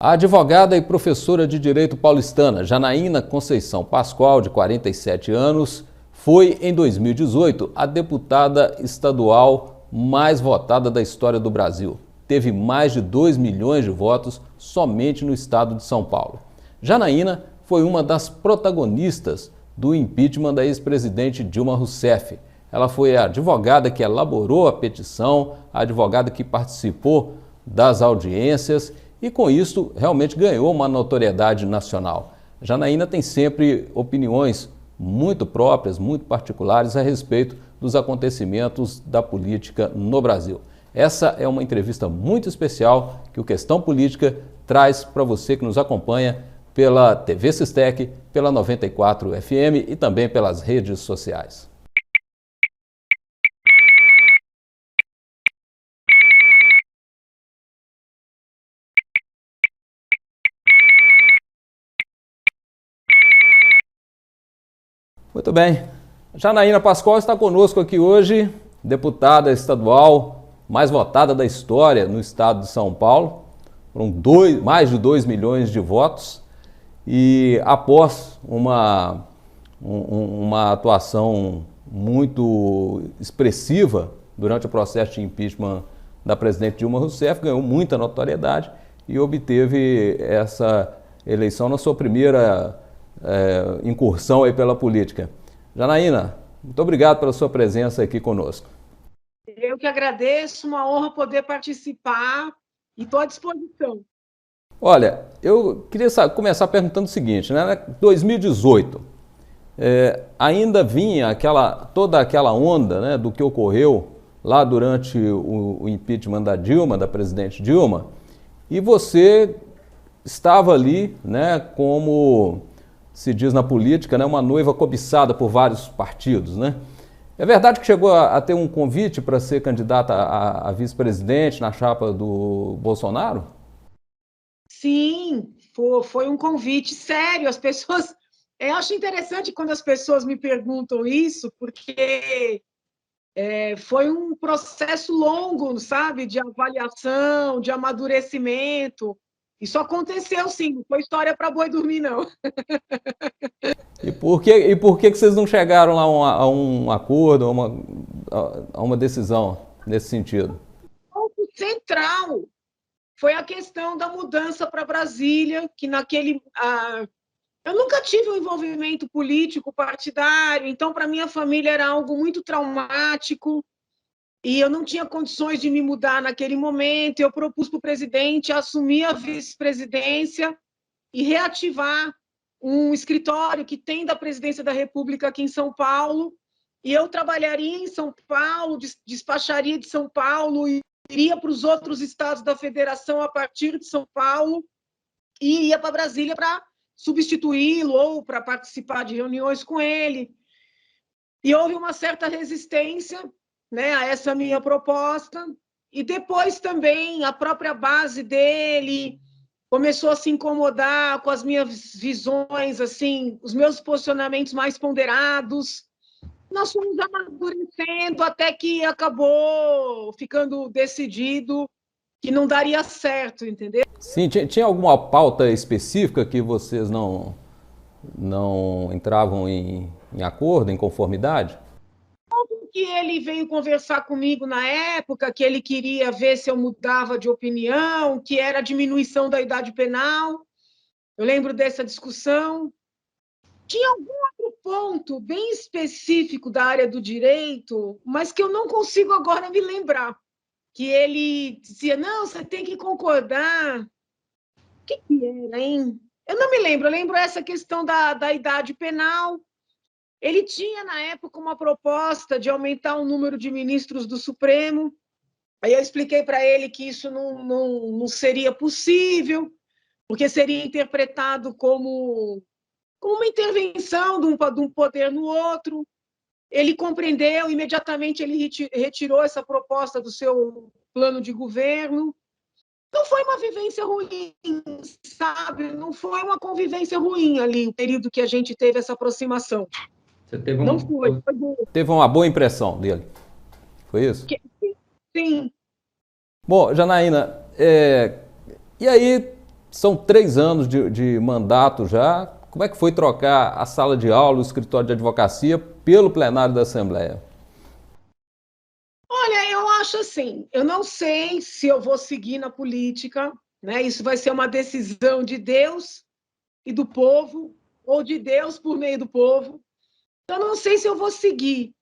A advogada e professora de Direito paulistana Janaína Conceição Pascoal, de 47 anos, foi, em 2018, a deputada estadual mais votada da história do Brasil. Teve mais de 2 milhões de votos somente no estado de São Paulo. Janaína foi uma das protagonistas do impeachment da ex-presidente Dilma Rousseff. Ela foi a advogada que elaborou a petição, a advogada que participou das audiências e, com isso, realmente ganhou uma notoriedade nacional. Janaína tem sempre opiniões muito próprias, muito particulares a respeito dos acontecimentos da política no Brasil. Essa é uma entrevista muito especial que o Questão Política traz para você que nos acompanha pela TV Sistec, pela 94 FM e também pelas redes sociais. Muito bem. Janaína Pascoal está conosco aqui hoje, deputada estadual mais votada da história no estado de São Paulo. Foram mais de 2 milhões de votos e após uma atuação muito expressiva durante o processo de impeachment da presidente Dilma Rousseff, ganhou muita notoriedade e obteve essa eleição na sua primeira incursão aí pela política. Janaína, muito obrigado pela sua presença aqui conosco. Eu que agradeço, uma honra poder participar e estou à disposição. Olha, eu queria começar perguntando o seguinte, né? 2018, ainda vinha toda aquela onda, né, do que ocorreu lá durante o impeachment da Dilma, da presidente Dilma, e você estava ali, né, como se diz na política, né, uma noiva cobiçada por vários partidos, né? É verdade que chegou a ter um convite para ser candidata a vice-presidente na chapa do Bolsonaro? Sim, foi um convite sério. As pessoas... Eu acho interessante quando as pessoas me perguntam isso, porque foi um processo longo, sabe, de avaliação, de amadurecimento. Isso aconteceu, sim, não foi história para boi dormir, não. E por que vocês não chegaram lá a um acordo, a uma decisão nesse sentido? O ponto central foi a questão da mudança para Brasília, que eu nunca tive um envolvimento político partidário, então para minha família era algo muito traumático e eu não tinha condições de me mudar naquele momento. Eu propus para o presidente assumir a vice-presidência e reativar um escritório que tem da Presidência da República aqui em São Paulo, e eu trabalharia em São Paulo, despacharia de São Paulo e iria para os outros estados da federação a partir de São Paulo e ia para Brasília para substituí-lo ou para participar de reuniões com ele. E houve uma certa resistência, né, a essa minha proposta, e depois também a própria base dele começou a se incomodar com as minhas visões, assim, os meus posicionamentos mais ponderados. Nós fomos amadurecendo até que acabou ficando decidido que não daria certo, entendeu? Sim, tinha alguma pauta específica que vocês não entravam em acordo, em conformidade? Que ele veio conversar comigo na época, que ele queria ver se eu mudava de opinião, que era a diminuição da idade penal. Eu lembro dessa discussão. Tinha algum outro ponto bem específico da área do direito, mas que eu não consigo agora me lembrar. Que ele dizia, não, você tem que concordar. O que era, hein? Eu não me lembro. Eu lembro essa questão da idade penal. Ele tinha, na época, uma proposta de aumentar o número de ministros do Supremo. Aí eu expliquei para ele que isso não seria possível, porque seria interpretado como uma intervenção de um poder no outro. Ele compreendeu, imediatamente ele retirou essa proposta do seu plano de governo. Não foi uma vivência ruim, sabe? Não foi uma convivência ruim ali, o período que a gente teve essa aproximação. Você teve uma boa impressão dele, foi isso? Sim. Bom, Janaína, e aí São 3 anos de mandato já. Como é que foi trocar a sala de aula, o escritório de advocacia, pelo plenário da Assembleia? Olha, eu acho assim, eu não sei se eu vou seguir na política, né? Isso vai ser uma decisão de Deus e do povo, ou de Deus por meio do povo. Eu não sei se eu vou seguir,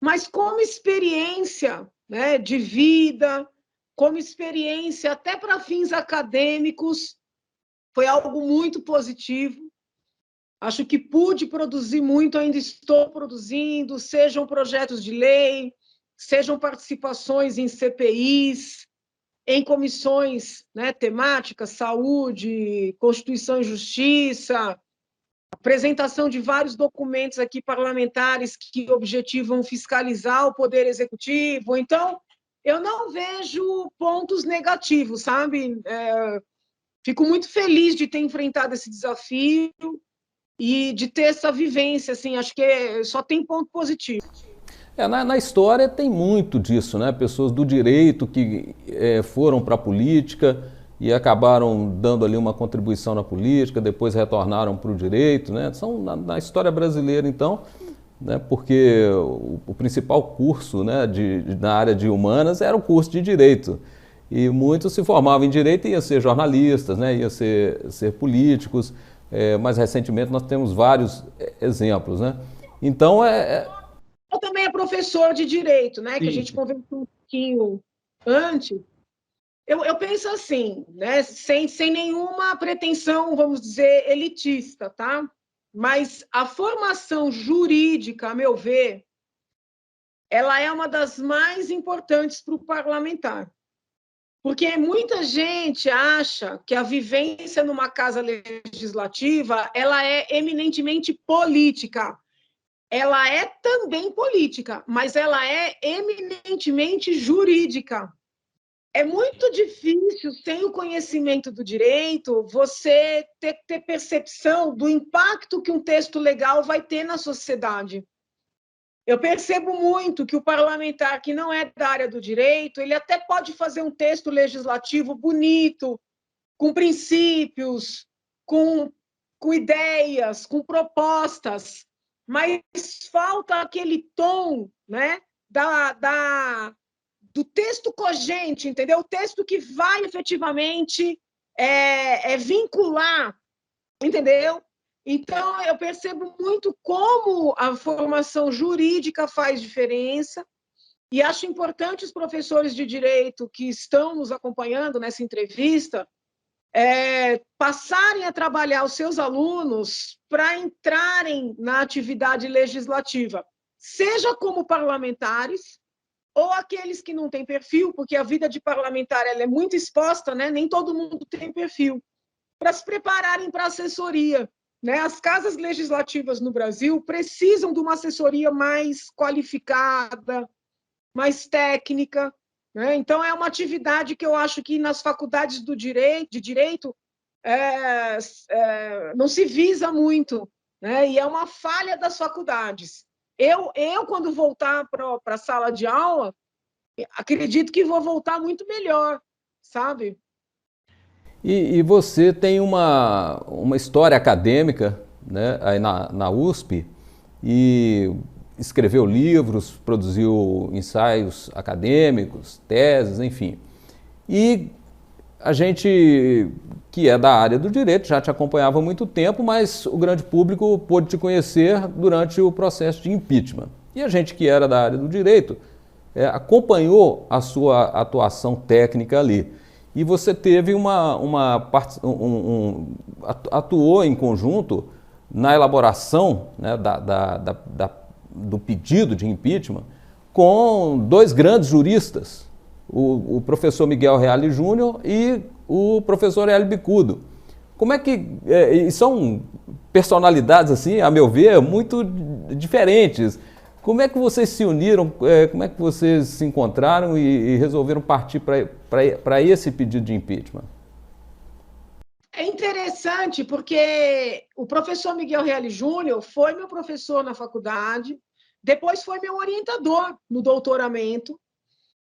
mas como experiência, né, de vida, como experiência até para fins acadêmicos, foi algo muito positivo. Acho que pude produzir muito, ainda estou produzindo, sejam projetos de lei, sejam participações em CPIs, em comissões, né, temáticas, saúde, Constituição e Justiça, apresentação de vários documentos aqui parlamentares que objetivam fiscalizar o Poder Executivo. Então, eu não vejo pontos negativos, sabe? Fico muito feliz de ter enfrentado esse desafio e de ter essa vivência, assim, acho que só tem ponto positivo. Na história tem muito disso, né? Pessoas do direito que foram para a política e acabaram dando ali uma contribuição na política, depois retornaram para o direito, né? São na história brasileira, então, né? Porque o principal curso, né, na área de humanas era o curso de direito. E muitos se formavam em direito e iam ser jornalistas, né? Iam ser políticos. Mais recentemente nós temos vários exemplos, né? Então Eu também é professor de direito, né? Sim. Que a gente conversou um pouquinho antes. Eu penso assim, né? Sem nenhuma pretensão, vamos dizer, elitista, tá? Mas a formação jurídica, a meu ver, ela é uma das mais importantes para o parlamentar. Porque muita gente acha que a vivência numa casa legislativa ela é eminentemente política. Ela é também política, mas ela é eminentemente jurídica. É muito difícil, sem o conhecimento do direito, você ter percepção do impacto que um texto legal vai ter na sociedade. Eu percebo muito que o parlamentar que não é da área do direito, ele até pode fazer um texto legislativo bonito, com princípios, com ideias, com propostas, mas falta aquele tom, né, do texto cogente, entendeu? O texto que vai efetivamente vincular, entendeu? Então, eu percebo muito como a formação jurídica faz diferença e acho importante os professores de direito que estão nos acompanhando nessa entrevista passarem a trabalhar os seus alunos para entrarem na atividade legislativa, seja como parlamentares ou aqueles que não têm perfil, porque a vida de parlamentar ela é muito exposta, né? Nem todo mundo tem perfil, para se prepararem para a assessoria. Né? As casas legislativas no Brasil precisam de uma assessoria mais qualificada, mais técnica. Né? Então, é uma atividade que eu acho que nas faculdades de direito não se visa muito, né? E é uma falha das faculdades. Eu quando voltar para a sala de aula, acredito que vou voltar muito melhor, sabe? E você tem uma história acadêmica, né, aí na USP, e escreveu livros, produziu ensaios acadêmicos, teses, enfim. E a gente que é da área do direito já te acompanhava há muito tempo, mas o grande público pôde te conhecer durante o processo de impeachment. E a gente que era da área do direito acompanhou a sua atuação técnica ali. E você teve atuou em conjunto na elaboração, né, do pedido de impeachment com dois grandes juristas, o professor Miguel Reale Júnior e o professor Hélio Bicudo. Como é que... são personalidades, assim, a meu ver, muito diferentes. Como é que vocês se uniram, como é que vocês se encontraram e resolveram partir para esse pedido de impeachment? É interessante porque o professor Miguel Reale Júnior foi meu professor na faculdade, depois foi meu orientador no doutoramento,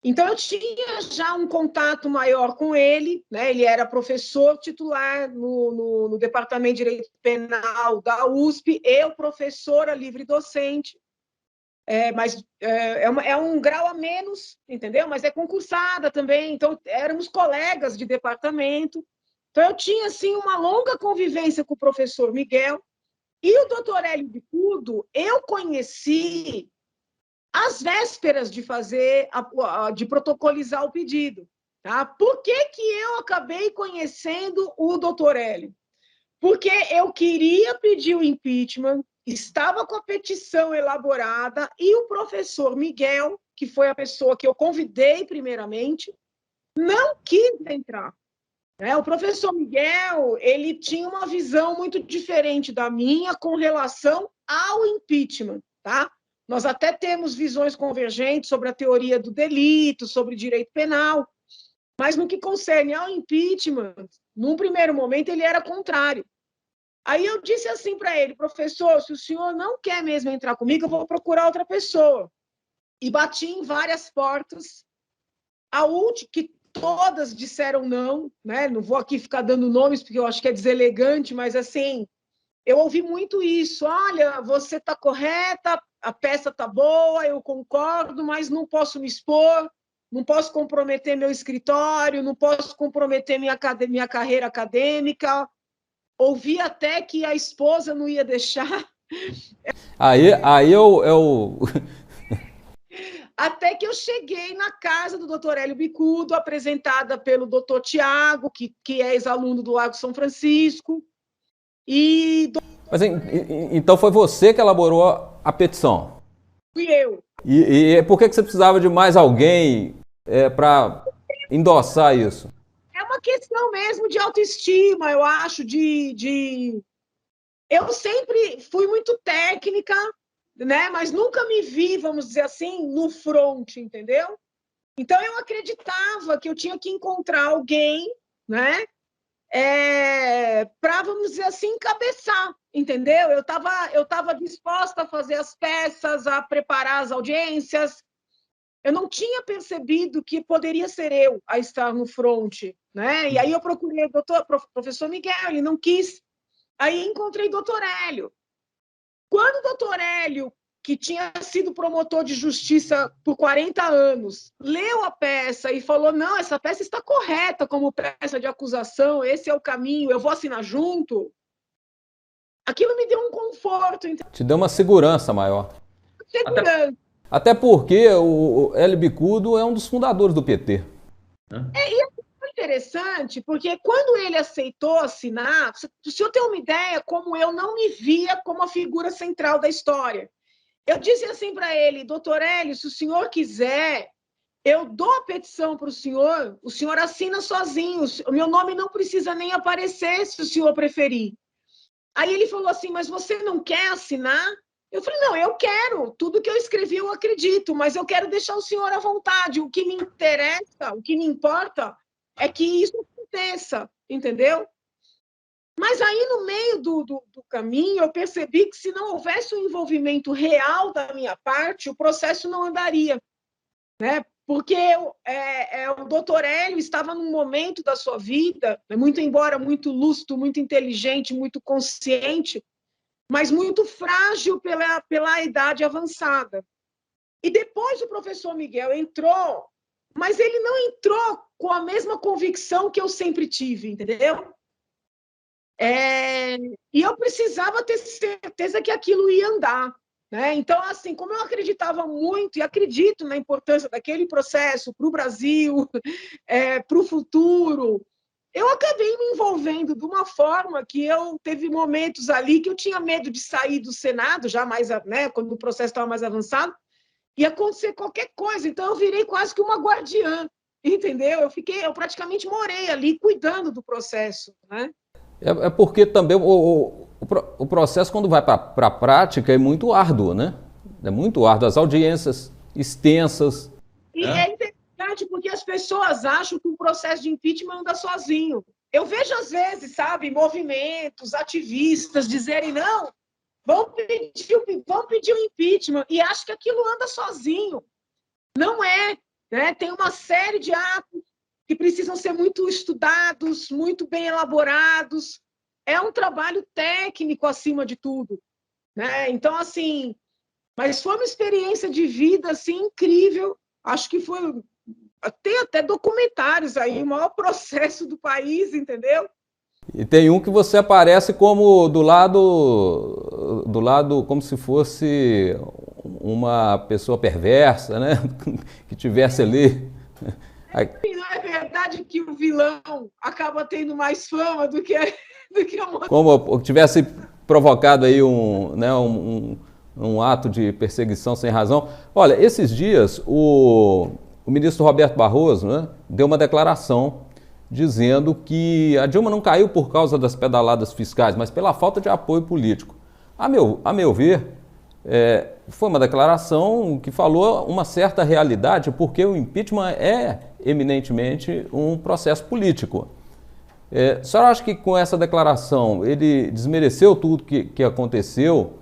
Então, eu tinha já um contato maior com ele, né? Ele era professor titular no Departamento de Direito Penal da USP, eu professora livre-docente, mas é um grau a menos, entendeu? Mas é concursada também, então éramos colegas de departamento. Então, eu tinha, assim, uma longa convivência com o professor Miguel, e o doutor Hélio Bicudo eu conheci às vésperas de de protocolizar o pedido. Tá? Por que eu acabei conhecendo o doutor Hélio? Porque eu queria pedir o impeachment, estava com a petição elaborada, e o professor Miguel, que foi a pessoa que eu convidei primeiramente, não quis entrar. O professor Miguel, ele tinha uma visão muito diferente da minha com relação ao impeachment, tá? Nós até temos visões convergentes sobre a teoria do delito, sobre direito penal, mas no que concerne ao impeachment, num primeiro momento ele era contrário. Aí eu disse assim para ele: professor, se o senhor não quer mesmo entrar comigo, eu vou procurar outra pessoa. E bati em várias portas. A última, que todas disseram não, né? Não vou aqui ficar dando nomes, porque eu acho que é deselegante, mas assim, eu ouvi muito isso. Olha, você está correta, a peça está boa, eu concordo, mas não posso me expor, não posso comprometer meu escritório, não posso comprometer minha carreira acadêmica. Ouvi até que a esposa não ia deixar. Aí eu... Até que eu cheguei na casa do doutor Hélio Bicudo, apresentada pelo doutor Tiago, que é ex-aluno do Lago São Francisco. Mas então foi você que elaborou a petição? Fui eu. E por que você precisava de mais alguém para endossar isso? É uma questão mesmo de autoestima, eu acho, Eu sempre fui muito técnica, né? Mas nunca me vi, vamos dizer assim, no front, entendeu? Então, eu acreditava que eu tinha que encontrar alguém, né? Para, vamos dizer assim, encabeçar, entendeu? Eu tava disposta a fazer as peças, a preparar as audiências. Eu não tinha percebido que poderia ser eu a estar no front, né? E aí eu procurei o professor Miguel, ele não quis. Aí encontrei o doutor Hélio. Quando o doutor Hélio, que tinha sido promotor de justiça por 40 anos, leu a peça e falou: não, essa peça está correta como peça de acusação, esse é o caminho, eu vou assinar junto, aquilo me deu um conforto. Te deu uma segurança maior. Segurança. Até porque o Hélio Bicudo é um dos fundadores do PT. E foi interessante, porque quando ele aceitou assinar, se eu tenho uma ideia, como eu não me via como a figura central da história. Eu disse assim para ele: doutor Hélio, se o senhor quiser, eu dou a petição para o senhor assina sozinho, o meu nome não precisa nem aparecer, se o senhor preferir. Aí ele falou assim: mas você não quer assinar? Eu falei: não, eu quero, tudo que eu escrevi eu acredito, mas eu quero deixar o senhor à vontade, o que me interessa, o que me importa é que isso aconteça, entendeu? Mas aí, no meio do caminho, eu percebi que se não houvesse um envolvimento real da minha parte, o processo não andaria, né? Porque o doutor Hélio estava num momento da sua vida, muito embora muito lúcido, muito inteligente, muito consciente, mas muito frágil pela idade avançada. E depois o professor Miguel entrou, mas ele não entrou com a mesma convicção que eu sempre tive, entendeu? E eu precisava ter certeza que aquilo ia andar, né? Então, assim, como eu acreditava muito e acredito na importância daquele processo para o Brasil, para o futuro, eu acabei me envolvendo de uma forma que eu teve momentos ali que eu tinha medo de sair do Senado, já mais, né, quando o processo estava mais avançado, e acontecer qualquer coisa. Então, eu virei quase que uma guardiã, entendeu? Eu praticamente morei ali cuidando do processo, né? É porque também o processo, quando vai para a prática, é muito árduo, né? É muito árduo. As audiências extensas. E é interessante porque as pessoas acham que o processo de impeachment anda sozinho. Eu vejo, às vezes, sabe, movimentos, ativistas dizerem: não, vamos pedir o impeachment, e acho que aquilo anda sozinho. Não é. né? Tem uma série de atos que precisam ser muito estudados, muito bem elaborados. É um trabalho técnico acima de tudo, né? Então, assim, mas foi uma experiência de vida assim incrível. Acho que foi, tem até documentários aí, o maior processo do país, entendeu? E tem um que você aparece como do lado como se fosse uma pessoa perversa, né? Que tivesse ali. E não é verdade que o vilão acaba tendo mais fama do que a moça. Como tivesse provocado aí um ato de perseguição sem razão. Olha, esses dias o ministro Roberto Barroso, né, deu uma declaração dizendo que a Dilma não caiu por causa das pedaladas fiscais, mas pela falta de apoio político. A meu ver, foi uma declaração que falou uma certa realidade, porque o impeachment é eminentemente um processo político. A senhora acha que com essa declaração ele desmereceu tudo que aconteceu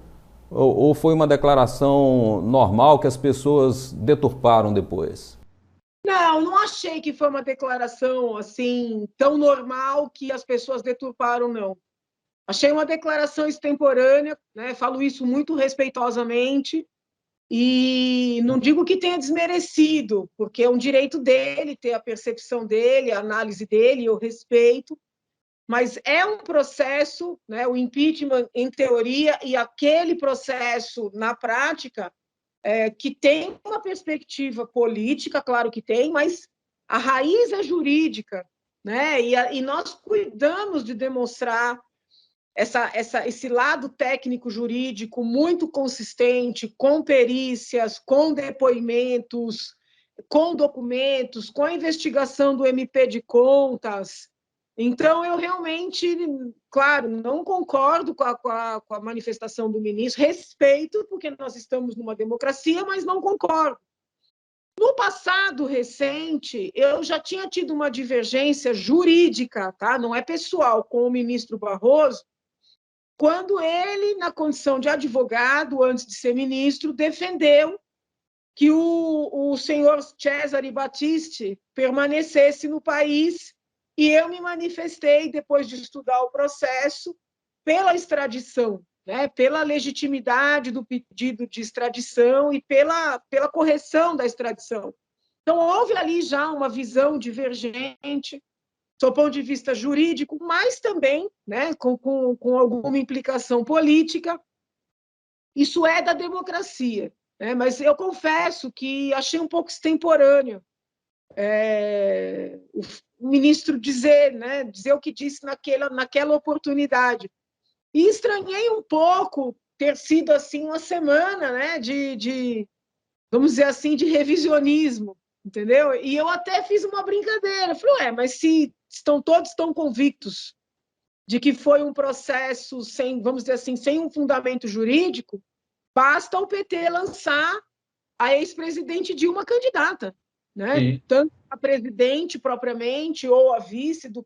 ou foi uma declaração normal que as pessoas deturparam depois? Não, não achei que foi uma declaração assim tão normal que as pessoas deturparam, não. Achei uma declaração extemporânea, né? Falo isso muito respeitosamente e não digo que tenha desmerecido, porque é um direito dele ter a percepção dele, a análise dele, eu respeito, mas é um processo, né? O impeachment em teoria e aquele processo na prática que tem uma perspectiva política, claro que tem, mas a raiz é jurídica, né? E nós cuidamos de demonstrar esse lado técnico-jurídico muito consistente, com perícias, com depoimentos, com documentos, com a investigação do MP de Contas. Então, eu realmente, claro, não concordo com a manifestação do ministro, respeito, porque nós estamos numa democracia, mas não concordo. No passado recente, eu já tinha tido uma divergência jurídica, tá? Não é pessoal, com o ministro Barroso, quando ele, na condição de advogado, antes de ser ministro, defendeu que o senhor Cesare Battisti permanecesse no país, e eu me manifestei, depois de estudar o processo, pela extradição, né? Pela legitimidade do pedido de extradição e pela correção da extradição. Então, houve ali já uma visão divergente, do ponto de vista jurídico, mas também, né, com alguma implicação política. Isso é da democracia, né? Mas eu confesso que achei um pouco extemporâneo o ministro dizer, né, dizer o que disse naquela oportunidade. E estranhei um pouco ter sido assim uma semana, né, vamos dizer assim, de revisionismo, entendeu? E eu até fiz uma brincadeira, falei, mas se todos estão convictos de que foi um processo sem, vamos dizer assim, sem um fundamento jurídico, basta o PT lançar a ex-presidente Dilma candidata, né? Tanto a presidente propriamente ou a vice do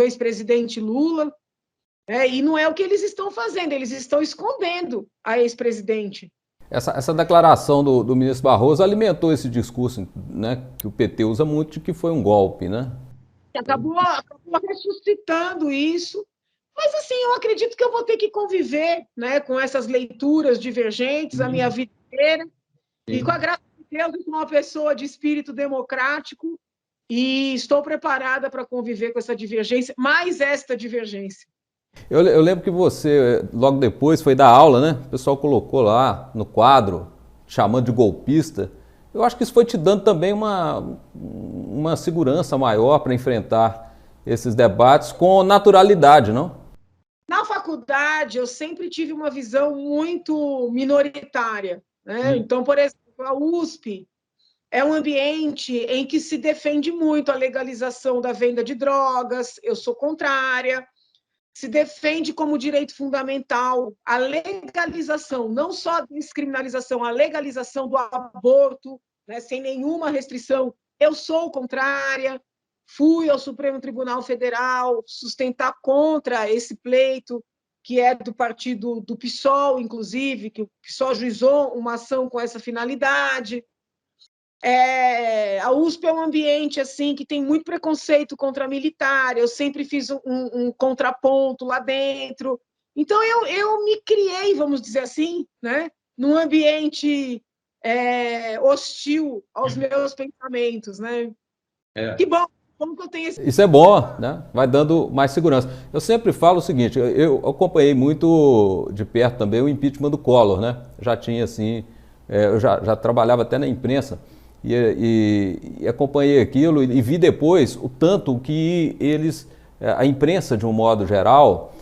ex-presidente Lula, e não é o que eles estão fazendo, eles estão escondendo a ex-presidente. Essa declaração do ministro Barroso alimentou esse discurso, né, que o PT usa muito, de que foi um golpe, né? Acabou ressuscitando isso. Mas, assim, eu acredito que eu vou ter que conviver, né, com essas leituras divergentes a minha vida inteira. E, com a graça de Deus, eu sou uma pessoa de espírito democrático e estou preparada para conviver com essa divergência, mais esta divergência. Eu lembro que você, logo depois, foi dar aula, né? O pessoal colocou lá no quadro, chamando de golpista. Eu acho que isso foi te dando também uma segurança maior para enfrentar esses debates com naturalidade, não? Na faculdade, eu sempre tive uma visão muito minoritária, né? Então, por exemplo, a USP é um ambiente em que se defende muito a legalização da venda de drogas, eu sou contrária. Se defende como direito fundamental a legalização, não só a descriminalização, a legalização do aborto, né, sem nenhuma restrição. Eu sou contrária, fui ao Supremo Tribunal Federal sustentar contra esse pleito, que é do partido do PSOL, inclusive, que o PSOL ajuizou uma ação com essa finalidade. A USP é um ambiente assim que tem muito preconceito contra militar, eu sempre fiz um contraponto lá dentro. Então, eu me criei, vamos dizer assim, né, num ambiente hostil aos meus pensamentos. Né? Que bom, como que eu tenho esse... Isso é bom, né? Vai dando mais segurança. Eu sempre falo o seguinte, eu acompanhei muito de perto também o impeachment do Collor, né? Já tinha assim, eu já trabalhava até na imprensa e acompanhei aquilo e vi depois o tanto que eles, a imprensa de um modo geral,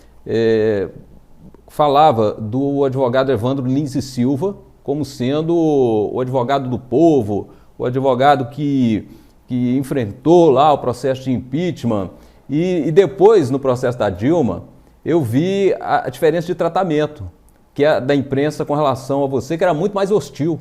falava do advogado Evandro Lins e Silva como sendo o advogado do povo, o advogado que enfrentou lá o processo de impeachment, e depois, no processo da Dilma, eu vi a diferença de tratamento que é da imprensa com relação a você, que era muito mais hostil.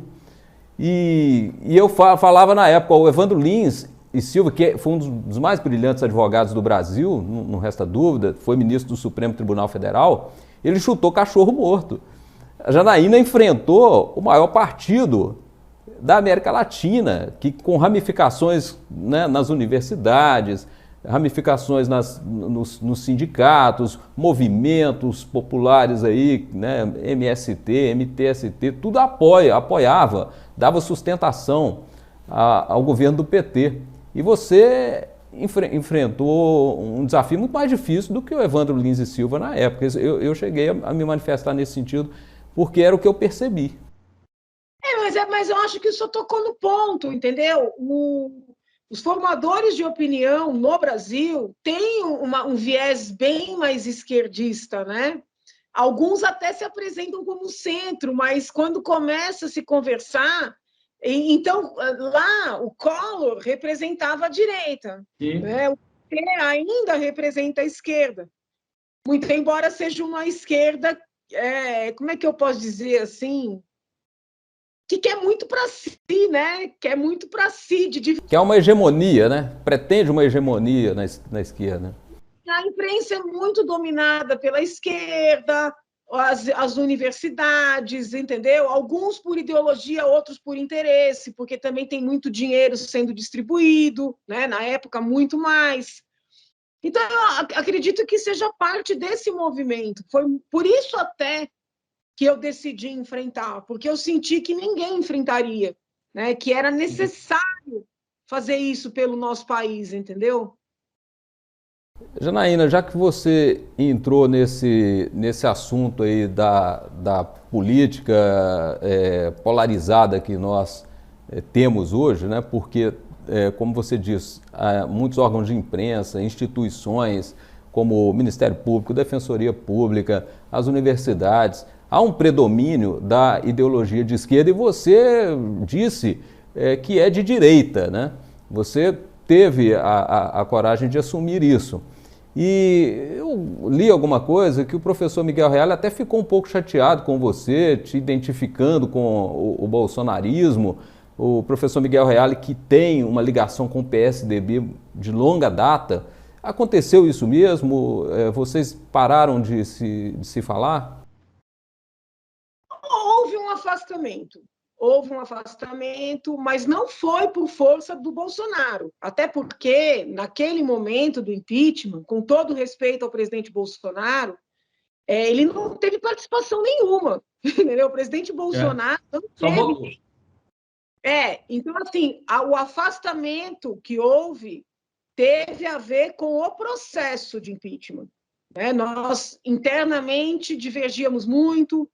E eu falava na época, o Evandro Lins e Silva, que foi um dos mais brilhantes advogados do Brasil, não resta dúvida, foi ministro do Supremo Tribunal Federal, ele chutou cachorro morto. A Janaína enfrentou o maior partido da América Latina, que com ramificações, né, nas universidades, ramificações nos sindicatos, movimentos populares aí, né, MST, MTST, tudo apoiava, dava sustentação ao governo do PT. E você enfrentou um desafio muito mais difícil do que o Evandro Lins e Silva na época. Eu cheguei a me manifestar nesse sentido, porque era o que eu percebi. Mas eu acho que isso tocou no ponto, entendeu? Os formadores de opinião no Brasil têm um viés bem mais esquerdista, né? Alguns até se apresentam como centro, mas quando começa a se conversar, então lá o Collor representava a direita, né? O PT ainda representa a esquerda, muito embora seja uma esquerda, como é que eu posso dizer assim? Que quer muito para si, né? Quer muito para si. Que é uma hegemonia, né? Pretende uma hegemonia na esquerda. A imprensa é muito dominada pela esquerda, as universidades, entendeu? Alguns por ideologia, outros por interesse, porque também tem muito dinheiro sendo distribuído, né? Na época, muito mais. Então, eu acredito que seja parte desse movimento. Foi por isso até que eu decidi enfrentar, porque eu senti que ninguém enfrentaria, né? Que era necessário fazer isso pelo nosso país, entendeu? Janaína, já que você entrou nesse assunto aí da política polarizada que nós temos hoje, né? Porque, como você disse, há muitos órgãos de imprensa, instituições como o Ministério Público, Defensoria Pública, as universidades, há um predomínio da ideologia de esquerda e você disse que é de direita, né? Você teve a coragem de assumir isso. E eu li alguma coisa que o professor Miguel Reale até ficou um pouco chateado com você, te identificando com o bolsonarismo. O professor Miguel Reale, que tem uma ligação com o PSDB de longa data. Aconteceu isso mesmo? Vocês pararam de se falar? Houve um afastamento, mas não foi por força do Bolsonaro, até porque, naquele momento do impeachment, com todo respeito ao presidente Bolsonaro, ele não teve participação nenhuma, entendeu? O presidente Bolsonaro não teve... Então, assim, o afastamento que houve teve a ver com o processo de impeachment, né? Nós, internamente, divergíamos muito.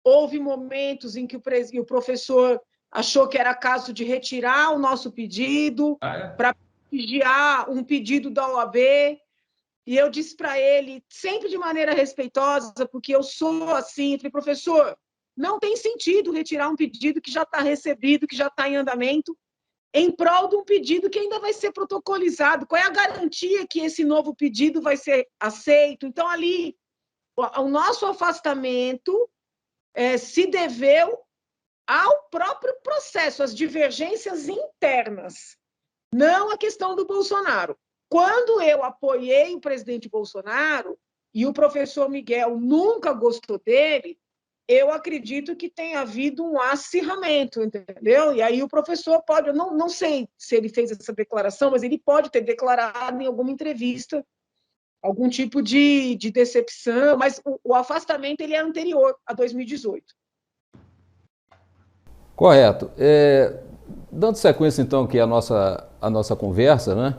Houve momentos em que o professor achou que era caso de retirar o nosso pedido para prestigiar um pedido da OAB, e eu disse para ele, sempre de maneira respeitosa, porque eu sou assim, eu falei, professor, não tem sentido retirar um pedido que já está recebido, que já está em andamento, em prol de um pedido que ainda vai ser protocolizado. Qual é a garantia que esse novo pedido vai ser aceito? Então, ali, o nosso afastamento se deveu ao próprio processo, às divergências internas, não a questão do Bolsonaro. Quando eu apoiei o presidente Bolsonaro, e o professor Miguel nunca gostou dele, eu acredito que tenha havido um acirramento, entendeu? E aí o professor pode, eu não sei se ele fez essa declaração, mas ele pode ter declarado em alguma entrevista algum tipo de decepção, mas o afastamento ele é anterior a 2018. Correto. Dando sequência, então, aqui à nossa conversa, né?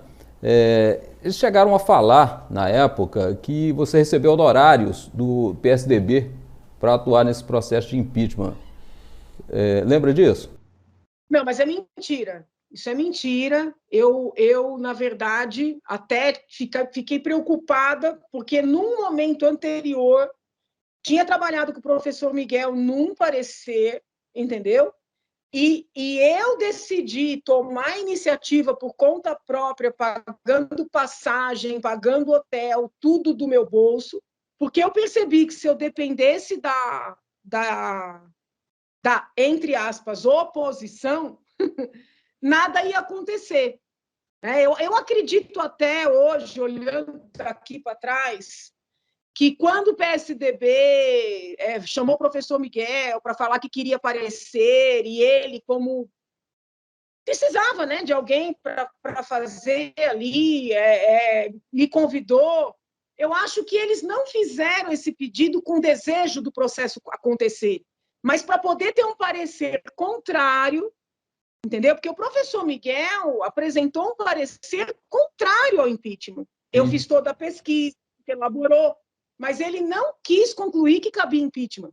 Eles chegaram a falar, na época, que você recebeu honorários do PSDB para atuar nesse processo de impeachment. Lembra disso? Não, mas é mentira. Isso é mentira. Na verdade, até fiquei preocupada, porque num momento anterior, tinha trabalhado com o professor Miguel num parecer, entendeu? E eu decidi tomar a iniciativa por conta própria, pagando passagem, pagando hotel, tudo do meu bolso, porque eu percebi que se eu dependesse entre aspas, oposição, nada ia acontecer. Eu acredito até hoje, olhando daqui para trás, que quando o PSDB chamou o professor Miguel para falar que queria aparecer, e ele, como precisava, né, de alguém para fazer ali, me convidou, eu acho que eles não fizeram esse pedido com desejo do processo acontecer, mas para poder ter um parecer contrário, entendeu? Porque o professor Miguel apresentou um parecer contrário ao impeachment. Eu fiz toda a pesquisa, elaborou, mas ele não quis concluir que cabia impeachment.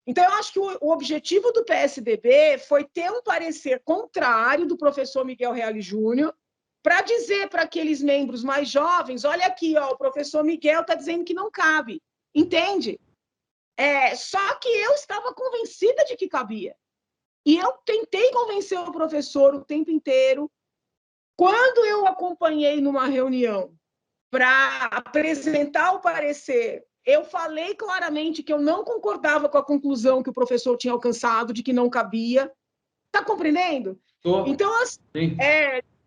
Então, eu acho que o objetivo do PSDB foi ter um parecer contrário do professor Miguel Reale Júnior, para dizer para aqueles membros mais jovens, olha aqui, ó, o professor Miguel está dizendo que não cabe, entende? Só que eu estava convencida de que cabia. E eu tentei convencer o professor o tempo inteiro. Quando eu acompanhei numa reunião para apresentar o parecer, eu falei claramente que eu não concordava com a conclusão que o professor tinha alcançado, de que não cabia. Está compreendendo? Então, assim,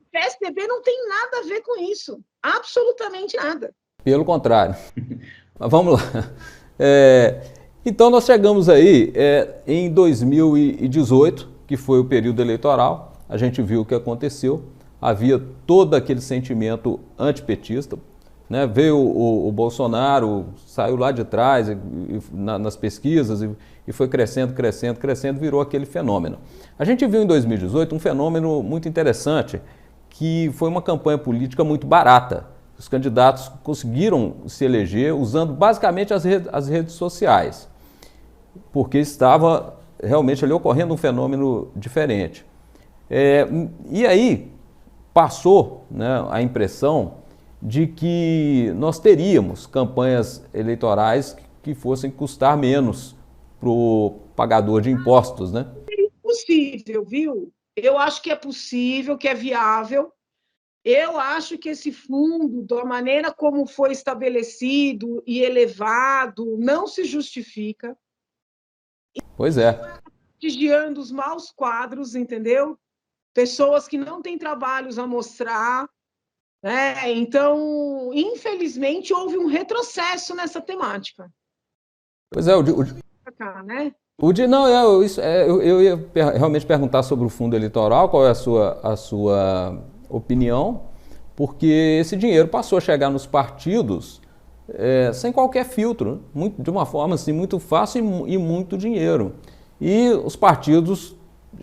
o PSDB não tem nada a ver com isso. Absolutamente nada. Pelo contrário. Mas vamos lá. Então, nós chegamos aí em 2018, que foi o período eleitoral. A gente viu o que aconteceu. Havia todo aquele sentimento antipetista, né? Veio o Bolsonaro, saiu lá de trás nas pesquisas e foi crescendo, virou aquele fenômeno. A gente viu em 2018 um fenômeno muito interessante, que foi uma campanha política muito barata. Os candidatos conseguiram se eleger usando basicamente as redes sociais, porque estava realmente ali ocorrendo um fenômeno diferente. E aí passou, né, a impressão de que nós teríamos campanhas eleitorais que fossem custar menos para o pagador de impostos, né? É possível, viu? Eu acho que é possível, que é viável. Eu acho que esse fundo, da maneira como foi estabelecido e elevado, não se justifica. Pois é. Prestigiando os maus quadros, entendeu? Pessoas que não têm trabalhos a mostrar. Então, infelizmente, houve um retrocesso nessa temática. Pois é, eu ia realmente perguntar sobre o fundo eleitoral, qual é a sua opinião, porque esse dinheiro passou a chegar nos partidos sem qualquer filtro, de uma forma assim, muito fácil e muito dinheiro. E os partidos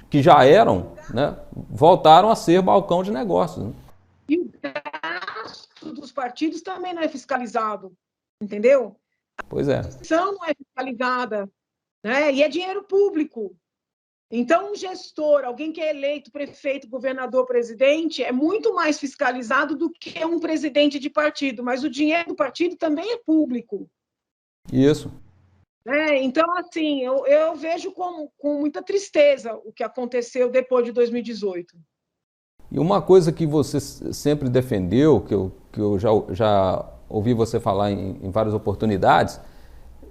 que já eram, né, voltaram a ser balcão de negócios. Né? E o gasto dos partidos também não é fiscalizado, entendeu? Pois é. A instituição não é fiscalizada, né? E é dinheiro público. Então, um gestor, alguém que é eleito prefeito, governador, presidente, é muito mais fiscalizado do que um presidente de partido, mas o dinheiro do partido também é público. Isso. Então, assim, eu vejo com muita tristeza o que aconteceu depois de 2018. E uma coisa que você sempre defendeu, que eu já ouvi você falar em várias oportunidades,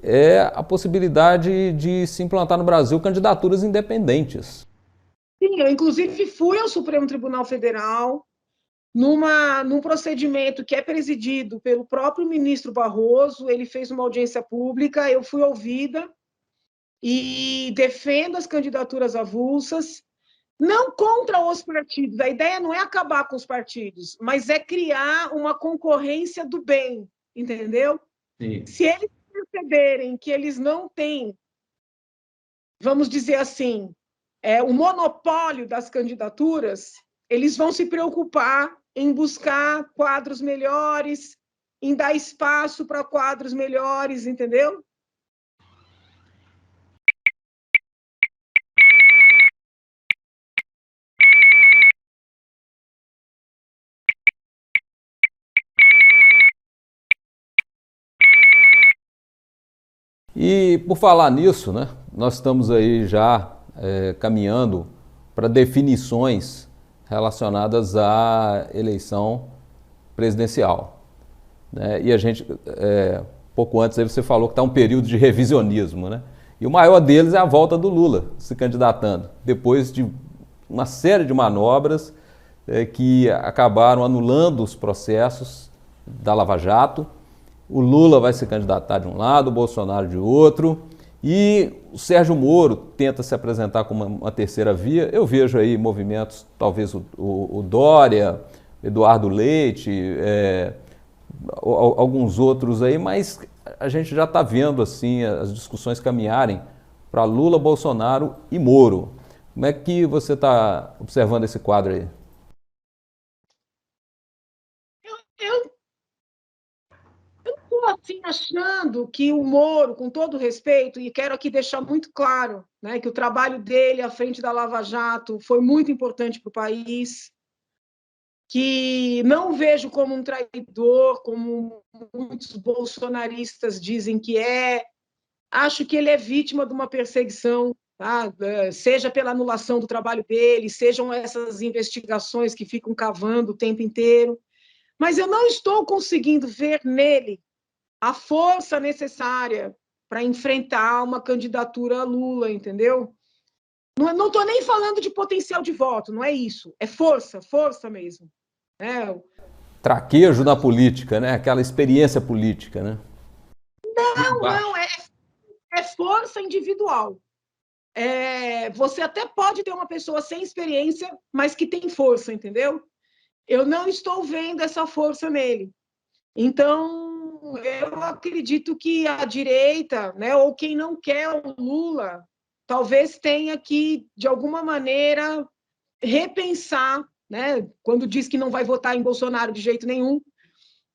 é a possibilidade de se implantar no Brasil candidaturas independentes. Sim, eu inclusive fui ao Supremo Tribunal Federal num procedimento que é presidido pelo próprio ministro Barroso. Ele fez uma audiência pública, eu fui ouvida e defendo as candidaturas avulsas, não contra os partidos. A ideia não é acabar com os partidos, mas é criar uma concorrência do bem, entendeu? Sim. Se eles perceberem que eles não têm, vamos dizer assim, o monopólio das candidaturas, eles vão se preocupar em buscar quadros melhores, em dar espaço para quadros melhores, entendeu? E por falar nisso, né, nós estamos aí já caminhando para definições relacionadas à eleição presidencial, né? E a gente, pouco antes aí você falou que está um período de revisionismo, né? E o maior deles é a volta do Lula se candidatando, depois de uma série de manobras que acabaram anulando os processos da Lava Jato. O Lula vai se candidatar de um lado, o Bolsonaro de outro, e o Sérgio Moro tenta se apresentar como uma terceira via. Eu vejo aí movimentos, talvez o Dória, Eduardo Leite, alguns outros aí, mas a gente já está vendo assim as discussões caminharem para Lula, Bolsonaro e Moro. Como é que você está observando esse quadro aí? Estou assim, achando que o Moro, com todo respeito, e quero aqui deixar muito claro, né, que o trabalho dele à frente da Lava Jato foi muito importante para o país, que não vejo como um traidor, como muitos bolsonaristas dizem que é. Acho que ele é vítima de uma perseguição, tá? Seja pela anulação do trabalho dele, sejam essas investigações que ficam cavando o tempo inteiro. Mas eu não estou conseguindo ver nele a força necessária para enfrentar uma candidatura a Lula, entendeu? Não estou nem falando de potencial de voto, não é isso. É força, força mesmo. Traquejo na política, né? Aquela experiência política, né? Não, é força individual. Você até pode ter uma pessoa sem experiência, mas que tem força, entendeu? Eu não estou vendo essa força nele. Então, eu acredito que a direita, né, ou quem não quer o Lula, talvez tenha que, de alguma maneira, repensar, né, quando diz que não vai votar em Bolsonaro de jeito nenhum,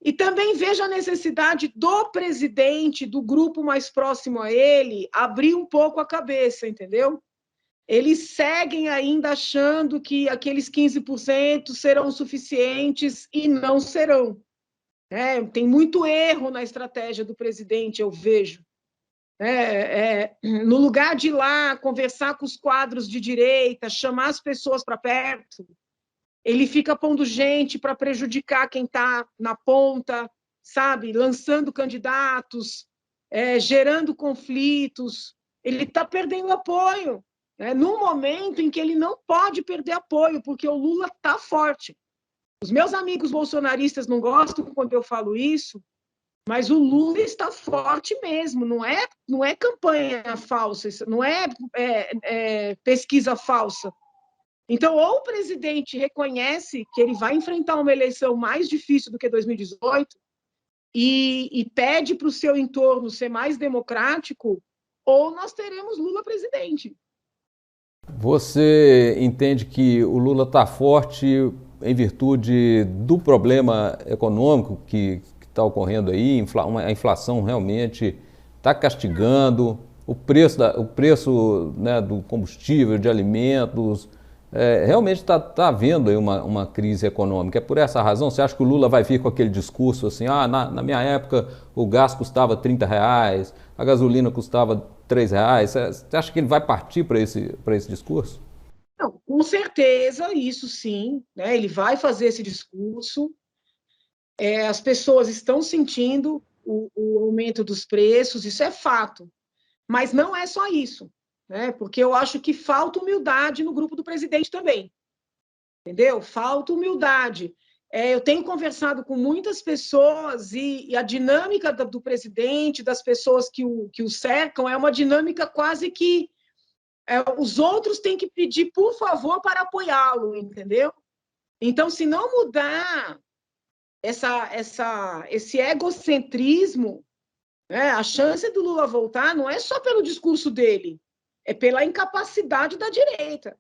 e também veja a necessidade do presidente, do grupo mais próximo a ele, abrir um pouco a cabeça, entendeu? Eles seguem ainda achando que aqueles 15% serão suficientes e não serão. Tem muito erro na estratégia do presidente, eu vejo. No lugar de ir lá conversar com os quadros de direita, chamar as pessoas para perto, ele fica pondo gente para prejudicar quem está na ponta, sabe? Lançando candidatos, gerando conflitos. Ele está perdendo apoio, né? Num momento em que ele não pode perder apoio, porque o Lula está forte. Os meus amigos bolsonaristas não gostam quando eu falo isso, mas o Lula está forte mesmo, não é campanha falsa, não é pesquisa falsa. Então, ou o presidente reconhece que ele vai enfrentar uma eleição mais difícil do que 2018 e pede para o seu entorno ser mais democrático, ou nós teremos Lula presidente. Você entende que o Lula está forte em virtude do problema econômico que está ocorrendo aí? A inflação realmente está castigando, o preço né, do combustível, de alimentos, realmente está havendo aí uma crise econômica. É por essa razão, você acha que o Lula vai vir com aquele discurso assim, na minha época o gás custava R$ 30, a gasolina custava R$ 3. Você acha que ele vai partir para esse discurso? Não, com certeza, isso sim, né? Ele vai fazer esse discurso. As pessoas estão sentindo o aumento dos preços, isso é fato. Mas não é só isso, né? Porque eu acho que falta humildade no grupo do presidente também, entendeu? Falta humildade. Eu tenho conversado com muitas pessoas e a dinâmica do presidente, das pessoas que o cercam, é uma dinâmica quase que os outros têm que pedir por favor para apoiá-lo, entendeu? Então, se não mudar esse egocentrismo, né, a chance do Lula voltar não é só pelo discurso dele, é pela incapacidade da direita.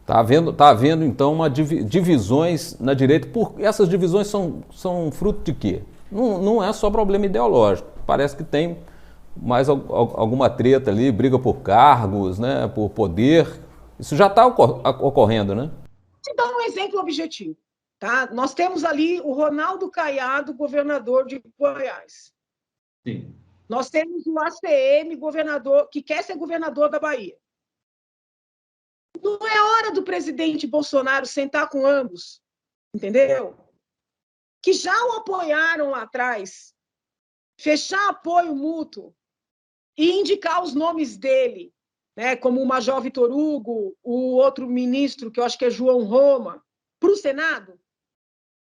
Tá havendo então, divisões na direita. Essas divisões são fruto de quê? Não é só problema ideológico. Parece que tem mais alguma treta ali, briga por cargos, né, por poder. Isso já está ocorrendo, né? Vou dar um exemplo objetivo. Tá? Nós temos ali o Ronaldo Caiado, governador de Goiás. Sim. Nós temos o ACM, governador, que quer ser governador da Bahia. Não é hora do presidente Bolsonaro sentar com ambos, entendeu? Que já o apoiaram lá atrás, fechar apoio mútuo e indicar os nomes dele, né, como o Major Vitor Hugo, o outro ministro, que eu acho que é João Roma, para o Senado?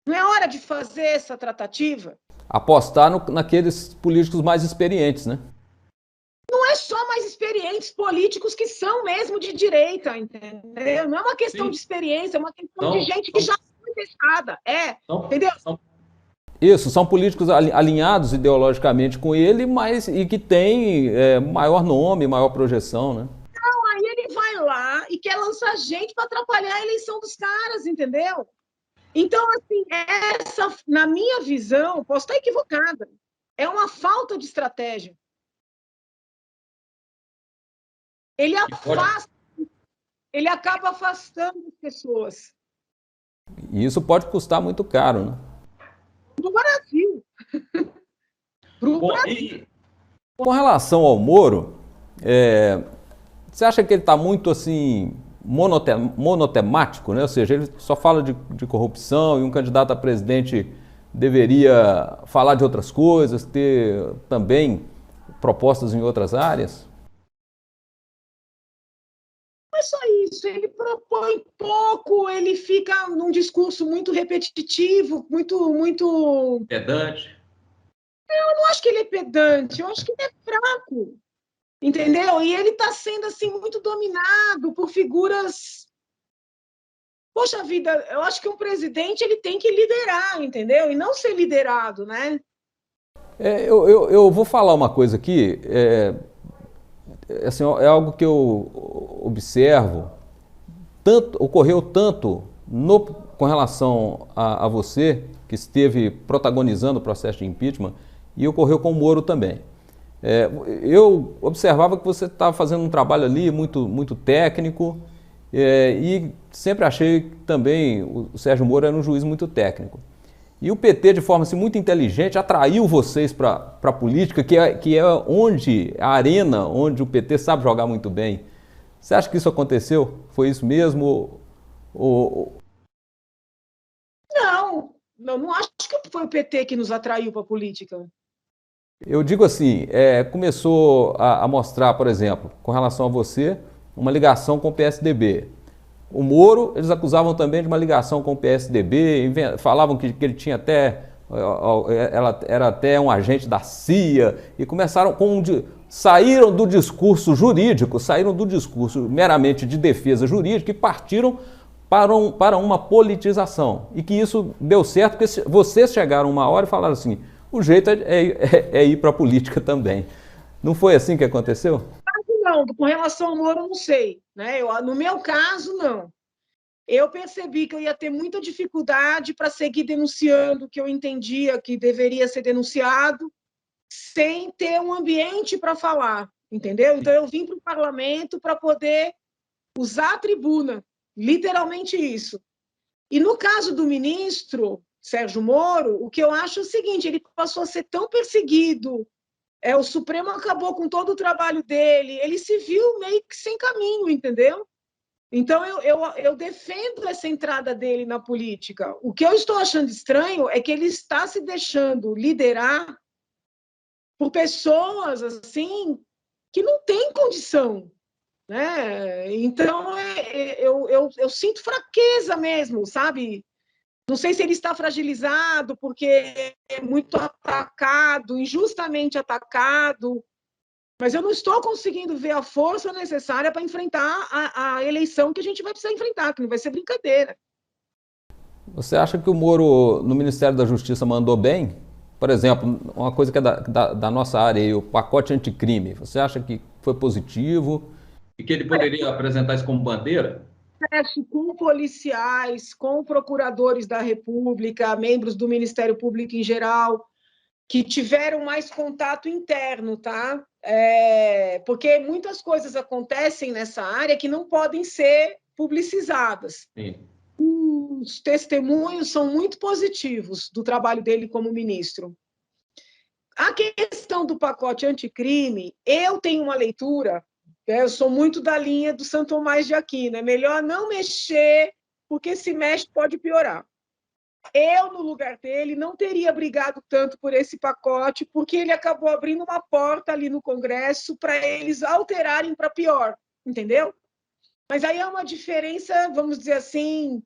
Não é hora de fazer essa tratativa? Apostar naqueles políticos mais experientes, né? Não é só mais experientes políticos que são mesmo de direita, entendeu? Não é uma questão de experiência, é uma questão de gente que já foi testada, entendeu? Isso, são políticos alinhados ideologicamente com ele, mas e que têm maior nome, maior projeção, né? Então, aí ele vai lá e quer lançar gente para atrapalhar a eleição dos caras, entendeu? Então, assim, na minha visão, posso estar equivocada, é uma falta de estratégia. Ele acaba afastando as pessoas. E isso pode custar muito caro, né? Do Brasil. Pro Brasil. Com relação ao Moro, você acha que ele está muito assim monotemático, né? Ou seja, ele só fala de corrupção e um candidato a presidente deveria falar de outras coisas, ter também propostas em outras áreas? Não é só isso, ele propõe pouco, ele fica num discurso muito repetitivo, muito... Pedante? Eu não acho que ele é pedante, eu acho que ele é fraco, entendeu? E ele está sendo assim, muito dominado por figuras... Poxa vida, eu acho que um presidente ele tem que liderar, entendeu? E não ser liderado, né? Eu vou falar uma coisa aqui, assim, é algo que eu observo, ocorreu tanto com relação a você, que esteve protagonizando o processo de impeachment, e ocorreu com o Moro também. Eu observava que você estava fazendo um trabalho ali muito técnico, e sempre achei que também o Sérgio Moro era um juiz muito técnico. E o PT, de forma assim, muito inteligente, atraiu vocês para a política, que é a arena onde o PT sabe jogar muito bem. Você acha que isso aconteceu? Foi isso mesmo? Não acho que foi o PT que nos atraiu para a política. Eu digo assim, começou a mostrar, por exemplo, com relação a você, uma ligação com o PSDB. O Moro, eles acusavam também de uma ligação com o PSDB, falavam que ele tinha era até um agente da CIA, e começaram saíram do discurso jurídico, saíram do discurso meramente de defesa jurídica e partiram para uma politização. E que isso deu certo, porque vocês chegaram uma hora e falaram assim, o jeito é ir para a política também. Não foi assim que aconteceu? Não, com relação ao Moro, não sei. Né? No meu caso, não. Eu percebi que eu ia ter muita dificuldade para seguir denunciando o que eu entendia que deveria ser denunciado, sem ter um ambiente para falar, entendeu? Então, eu vim para o parlamento para poder usar a tribuna, literalmente isso. E no caso do ministro Sérgio Moro, o que eu acho é o seguinte, ele passou a ser tão perseguido, o Supremo acabou com todo o trabalho dele, ele se viu meio que sem caminho, entendeu? Então, eu defendo essa entrada dele na política. O que eu estou achando estranho é que ele está se deixando liderar por pessoas assim que não têm condição. Né? Então, eu sinto fraqueza mesmo, sabe? Não sei se ele está fragilizado porque é muito atacado, injustamente atacado, mas eu não estou conseguindo ver a força necessária para enfrentar a eleição que a gente vai precisar enfrentar, que não vai ser brincadeira. Você acha que o Moro no Ministério da Justiça mandou bem? Por exemplo, uma coisa que é da nossa área, aí, o pacote anticrime. Você acha que foi positivo e que ele poderia apresentar isso como bandeira? Com policiais, com procuradores da República, membros do Ministério Público em geral, que tiveram mais contato interno, tá? Porque muitas coisas acontecem nessa área que não podem ser publicizadas. Sim. Os testemunhos são muito positivos do trabalho dele como ministro. A questão do pacote anticrime, eu tenho uma leitura, eu sou muito da linha do Santo Tomás de Aquino, é melhor não mexer, porque se mexe pode piorar. Eu, no lugar dele, não teria brigado tanto por esse pacote, porque ele acabou abrindo uma porta ali no Congresso para eles alterarem para pior, entendeu? Mas aí é uma diferença, vamos dizer assim,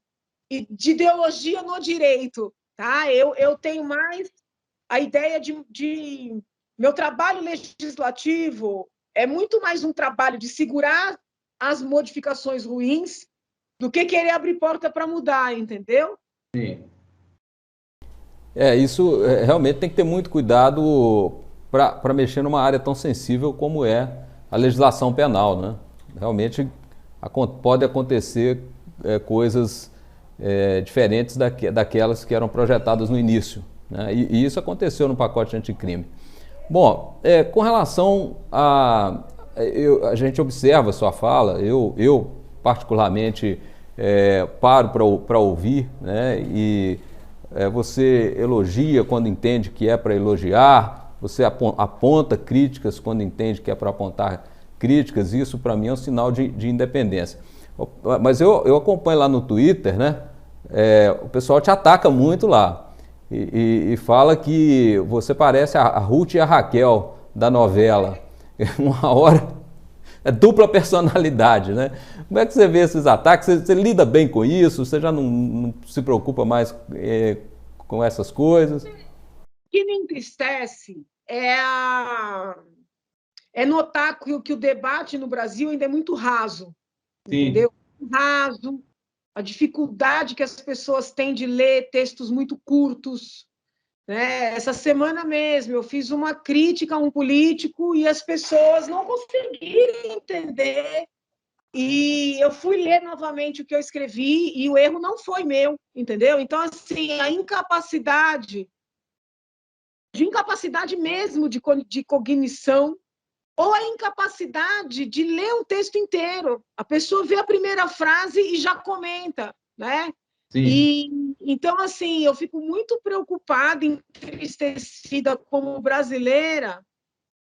de ideologia no direito, tá? Eu tenho mais a ideia de... Meu trabalho legislativo é muito mais um trabalho de segurar as modificações ruins do que querer abrir porta para mudar, entendeu? Sim. Isso realmente tem que ter muito cuidado para mexer numa área tão sensível como é a legislação penal, né? Realmente pode acontecer coisas diferentes daquelas que eram projetadas no início, né? E isso aconteceu no pacote anticrime. Bom, com relação a gente observa a sua fala, eu particularmente paro para ouvir, né? E você elogia quando entende que é para elogiar, você aponta críticas quando entende que é para apontar críticas, isso para mim é um sinal de independência. Mas eu acompanho lá no Twitter, né? O pessoal te ataca muito lá e fala que você parece a Ruth e a Raquel da novela. Uma hora é dupla personalidade, né? Como é que você vê esses ataques? Você lida bem com isso? Você já não se preocupa mais com essas coisas? O que me entristece é notar que o debate no Brasil ainda é muito raso, Sim. Entendeu? Raso, a dificuldade que as pessoas têm de ler textos muito curtos, né? Essa semana mesmo eu fiz uma crítica a um político e as pessoas não conseguiram entender. E eu fui ler novamente o que eu escrevi e o erro não foi meu, entendeu? Então, assim, a incapacidade mesmo de cognição ou a incapacidade de ler um texto inteiro. A pessoa vê a primeira frase e já comenta, né? Sim. Então, assim, eu fico muito preocupada, entristecida como brasileira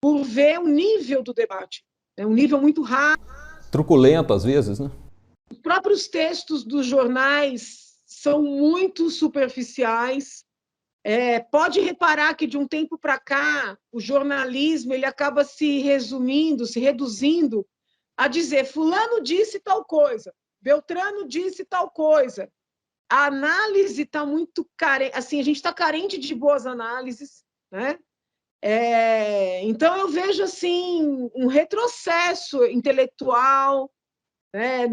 por ver o nível do debate. É um nível muito raso. Truculento, às vezes, né? Os próprios textos dos jornais são muito superficiais. Pode reparar que, de um tempo para cá, o jornalismo ele acaba se reduzindo a dizer fulano disse tal coisa, Beltrano disse tal coisa. A análise está muito carente, assim, a gente está carente de boas análises, né? Então, eu vejo assim, um retrocesso intelectual, né,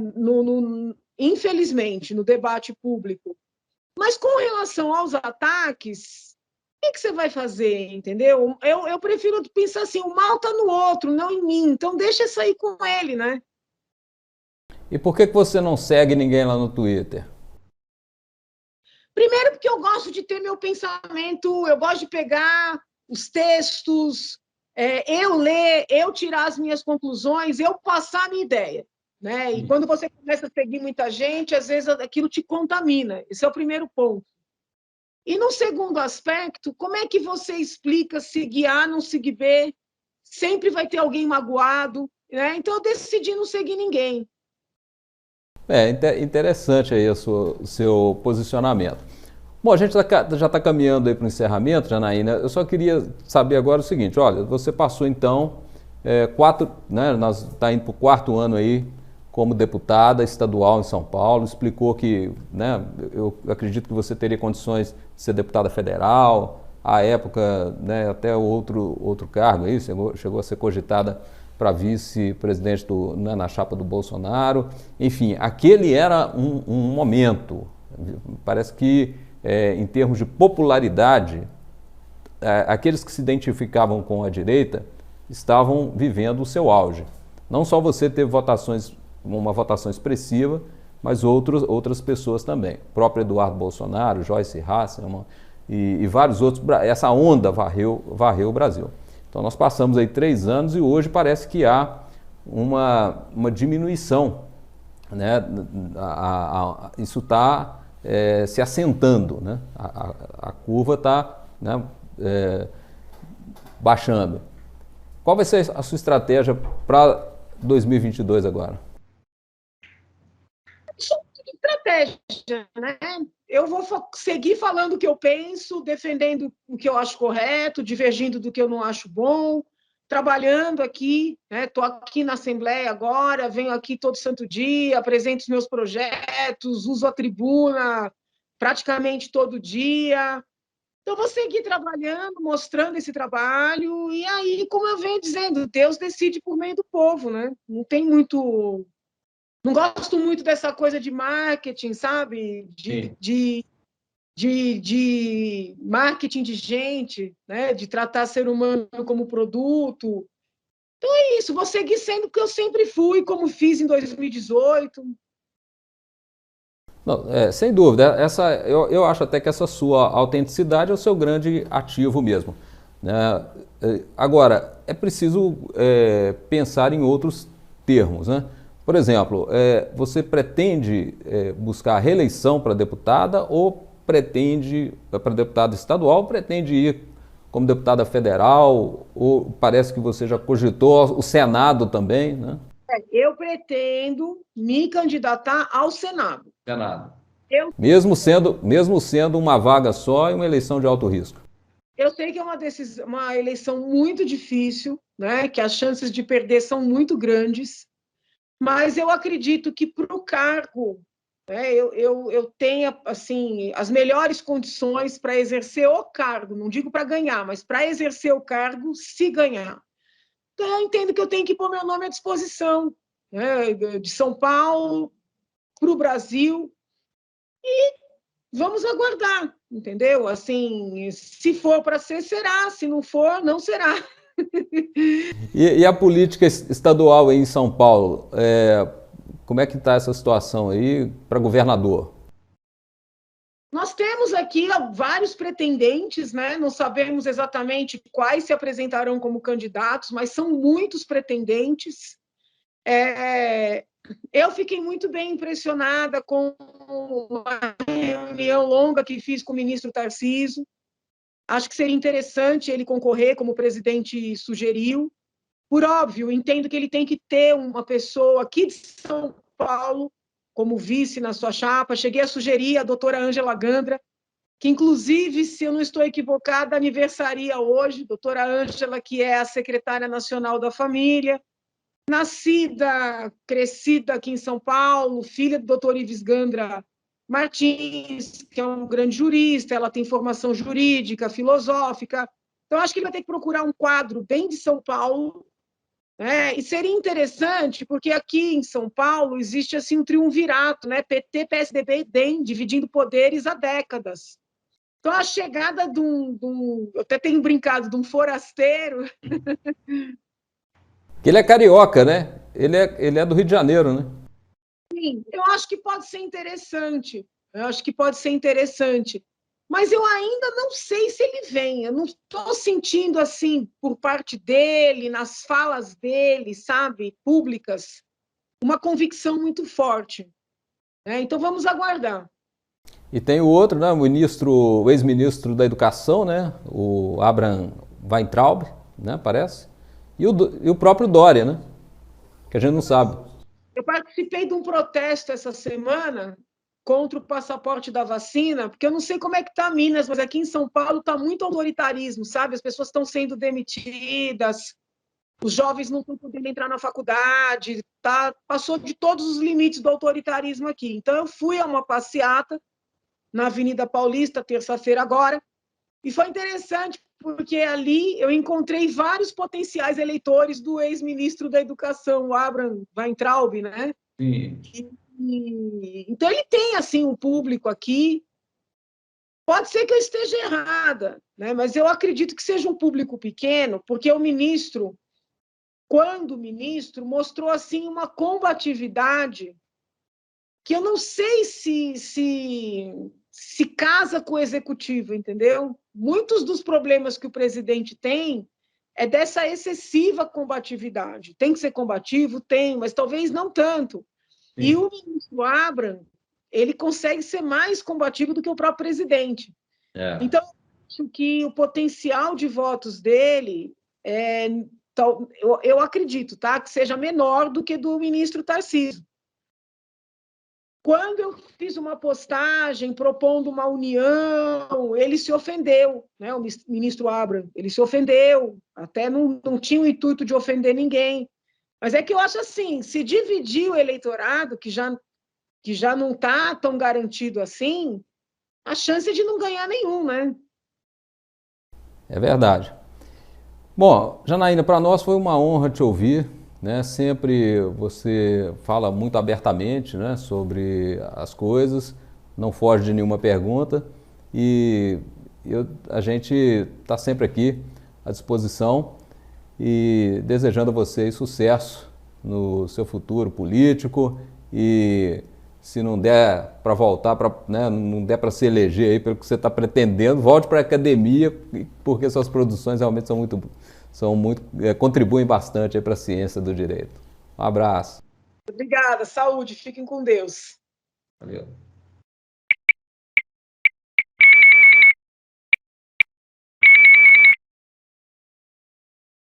infelizmente, no debate público. Mas, com relação aos ataques, o que você vai fazer, entendeu? Eu prefiro pensar assim, o mal está no outro, não em mim, então deixa isso aí com ele, né? E por que você não segue ninguém lá no Twitter? Primeiro porque eu gosto de ter meu pensamento, eu gosto de pegar os textos, eu ler, eu tirar as minhas conclusões, eu passar a minha ideia, né? E quando você começa a seguir muita gente, às vezes aquilo te contamina. Esse é o primeiro ponto. E no segundo aspecto, como é que você explica seguir A, não seguir B? Sempre vai ter alguém magoado, né? Então eu decidi não seguir ninguém. Interessante aí o seu posicionamento. Bom, a gente já está caminhando aí para o encerramento, Janaína. Eu só queria saber agora o seguinte, olha, você passou então nós está indo para o 4º ano aí como deputada estadual em São Paulo, explicou que, né, eu acredito que você teria condições de ser deputada federal, à época, né, até outro cargo, aí, chegou a ser cogitada para vice-presidente né, na chapa do Bolsonaro. Enfim, aquele era um momento. Parece que, em termos de popularidade, aqueles que se identificavam com a direita estavam vivendo o seu auge. Não só você teve uma votação expressiva, mas outras pessoas também. O próprio Eduardo Bolsonaro, Joyce Hasselman e vários outros. Essa onda varreu o Brasil. Então nós passamos aí 3 anos e hoje parece que há uma diminuição, né? Isso está se assentando, né? A curva está, né, baixando. Qual vai ser a sua estratégia para 2022 agora? Estratégia, né? Eu vou seguir falando o que eu penso, defendendo o que eu acho correto, divergindo do que eu não acho bom, trabalhando aqui, né? Estou aqui na Assembleia agora, venho aqui todo santo dia, apresento os meus projetos, uso a tribuna praticamente todo dia. Então, vou seguir trabalhando, mostrando esse trabalho, e aí, como eu venho dizendo, Deus decide por meio do povo, né? Não tem muito... Não gosto muito dessa coisa de marketing, sabe? De marketing de gente, né? De tratar ser humano como produto. Então é isso, vou seguir sendo o que eu sempre fui, como fiz em 2018. Não, sem dúvida, eu acho até que essa sua autenticidade é o seu grande ativo mesmo, né? Agora, é preciso pensar em outros termos, né? Por exemplo, você pretende buscar a reeleição para deputada ou pretende, para deputada estadual, pretende ir como deputada federal, ou parece que você já cogitou o Senado também, né? Eu pretendo me candidatar ao Senado. Senado. Eu, Mesmo sendo uma vaga só e uma eleição de alto risco. eu sei que é uma eleição muito difícil, né? Que as chances de perder são muito grandes, mas eu acredito que para o cargo, né, eu tenha assim, as melhores condições para exercer o cargo, não digo para ganhar, mas para exercer o cargo, se ganhar. Então, eu entendo que eu tenho que pôr meu nome à disposição, né, de São Paulo para o Brasil, e vamos aguardar, entendeu? Assim, se for para ser, será, se não for, não será. E a política estadual aí em São Paulo, como é que está essa situação aí para governador? Nós temos aqui vários pretendentes, né? Não sabemos exatamente quais se apresentarão como candidatos, mas são muitos pretendentes. Eu fiquei muito bem impressionada com uma reunião longa que fiz com o ministro Tarcísio. Acho que seria interessante ele concorrer, como o presidente sugeriu. Por óbvio, entendo que ele tem que ter uma pessoa aqui de São Paulo como vice na sua chapa. Cheguei a sugerir a doutora Ângela Gandra, que, inclusive, se eu não estou equivocada, aniversaria hoje. Doutora Ângela, que é a secretária nacional da família, nascida, crescida aqui em São Paulo, filha do doutor Ives Gandra Martins, que é um grande jurista, ela tem formação jurídica, filosófica. Então, acho que ele vai ter que procurar um quadro bem de São Paulo, né? E seria interessante, porque aqui em São Paulo existe assim um triunvirato, né? PT, PSDB e DEM, dividindo poderes há décadas. Então, a chegada eu até tenho brincado, de um forasteiro. Ele é carioca, né? Ele é do Rio de Janeiro, né? Sim, eu acho que pode ser interessante. Eu acho que pode ser interessante. Mas eu ainda não sei se ele vem. Eu não estou sentindo, assim, por parte dele, nas falas dele, sabe, públicas, uma convicção muito forte. Então, vamos aguardar. E tem o outro, né? O ex-ministro da Educação, né? O Abraham Weintraub, né? Parece. E o próprio Dória, né? Que a gente não sabe. Eu participei de um protesto essa semana contra o passaporte da vacina, porque eu não sei como é que está Minas, mas aqui em São Paulo está muito autoritarismo, sabe? As pessoas estão sendo demitidas, os jovens não estão podendo entrar na faculdade, passou de todos os limites do autoritarismo aqui. Então, eu fui a uma passeata na Avenida Paulista, terça-feira agora, e foi interessante, porque ali eu encontrei vários potenciais eleitores do ex-ministro da Educação, o Abraham Weintraub, né? Sim. Então, ele tem, assim, um público aqui. Pode ser que eu esteja errada, né? Mas eu acredito que seja um público pequeno, porque o ministro, quando ministro, mostrou, assim, uma combatividade que eu não sei se casa com o executivo, entendeu? Muitos dos problemas que o presidente tem é dessa excessiva combatividade. Tem que ser combativo? Tem, mas talvez não tanto. Sim. E o ministro Abraham, ele consegue ser mais combativo do que o próprio presidente. Então, acho que o potencial de votos dele eu acredito, tá, que seja menor do que do ministro Tarcísio. Quando eu fiz uma postagem propondo uma união, ele se ofendeu, né? O ministro Abraham, ele se ofendeu, até não tinha o intuito de ofender ninguém. Mas é que eu acho assim, se dividir o eleitorado, que já não está tão garantido assim, a chance é de não ganhar nenhum, né? É verdade. Bom, Janaína, para nós foi uma honra te ouvir, né? Sempre você fala muito abertamente, né, sobre as coisas, não foge de nenhuma pergunta e a gente está sempre aqui à disposição e desejando a você sucesso no seu futuro político e se não der para voltar, né, não der para se eleger aí pelo que você está pretendendo, volte para a academia, porque suas produções realmente contribuem bastante para a ciência do direito. Um abraço. Obrigada, saúde, fiquem com Deus. Valeu.